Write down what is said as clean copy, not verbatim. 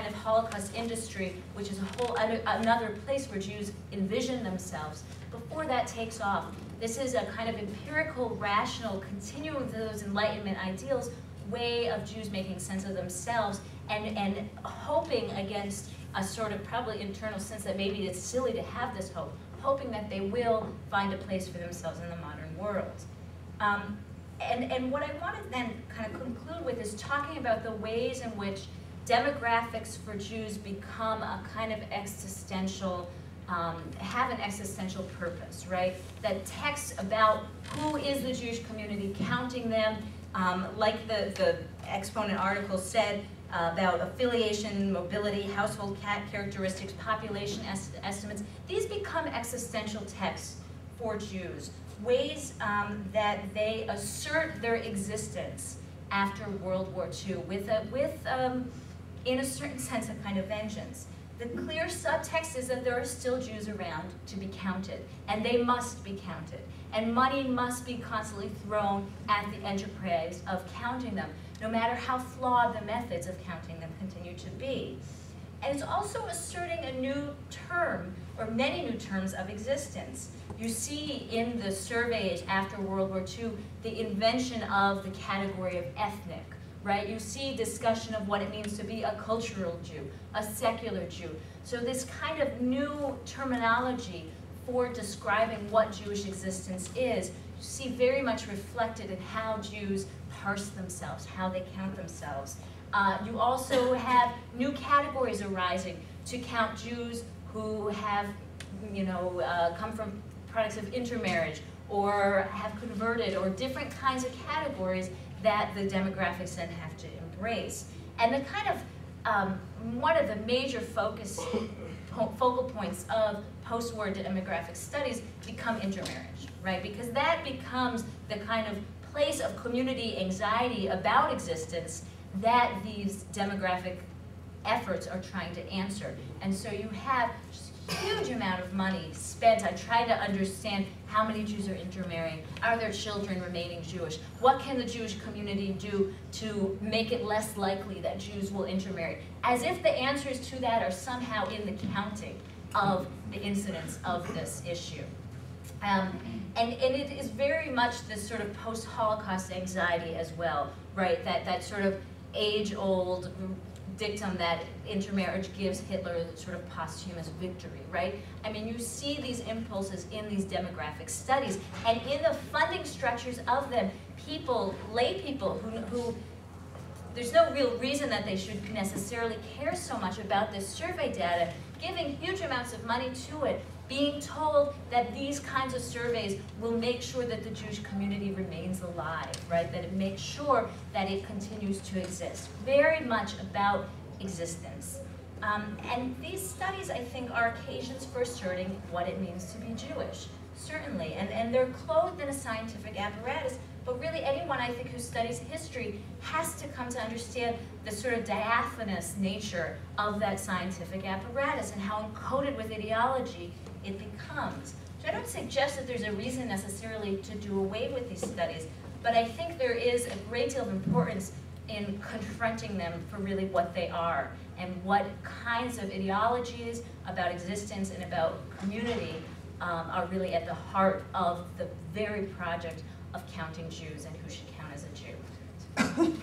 kind of Holocaust industry, which is a whole another place where Jews envision themselves, before that takes off. This is a kind of empirical, rational, continuing those Enlightenment ideals way of Jews making sense of themselves and hoping against a sort of probably internal sense that maybe it's silly to have this hope, hoping that they will find a place for themselves in the modern world. And what I want to then kind of conclude with is talking about the ways in which demographics for Jews become a kind of existential, have an existential purpose, right? That texts about who is the Jewish community, counting them, like the exponent article said, about affiliation, mobility, household characteristics, population estimates. These become existential texts for Jews, ways that they assert their existence after World War II with in a certain sense, a kind of vengeance. The clear subtext is that there are still Jews around to be counted, and they must be counted. And money must be constantly thrown at the enterprise of counting them, no matter how flawed the methods of counting them continue to be. And it's also asserting a new term, or many new terms of existence. You see in the surveys after World War II, the invention of the category of ethnic, right? You see discussion of what it means to be a cultural Jew, a secular Jew. So this kind of new terminology for describing what Jewish existence is, you see very much reflected in how Jews parse themselves, how they count themselves. You also have new categories arising to count Jews who have, come from products of intermarriage or have converted, or different kinds of categories that the demographics then have to embrace. And the kind of, one of the major focal points of post-war demographic studies become intermarriage, right? Because that becomes the kind of place of community anxiety about existence that these demographic efforts are trying to answer. And so you have just a huge amount of money spent on trying to understand how many Jews are intermarrying, are their children remaining Jewish, what can the Jewish community do to make it less likely that Jews will intermarry, as if the answers to that are somehow in the counting of the incidence of this issue. And it is very much this sort of post-Holocaust anxiety as well, right? That sort of age-old dictum that intermarriage gives Hitler the sort of posthumous victory, right? I mean, you see these impulses in these demographic studies, and in the funding structures of them, lay people who there's no real reason that they should necessarily care so much about this survey data, giving huge amounts of money to it, being told that these kinds of surveys will make sure that the Jewish community remains alive, right? That it makes sure that it continues to exist. Very much about existence. And these studies, I think, are occasions for asserting what it means to be Jewish, certainly. And they're clothed in a scientific apparatus, but really anyone, I think, who studies history has to come to understand the sort of diaphanous nature of that scientific apparatus and how encoded with ideology it becomes. So I don't suggest that there's a reason necessarily to do away with these studies, but I think there is a great deal of importance in confronting them for really what they are and what kinds of ideologies about existence and about community are really at the heart of the very project of counting Jews and who should count as a Jew.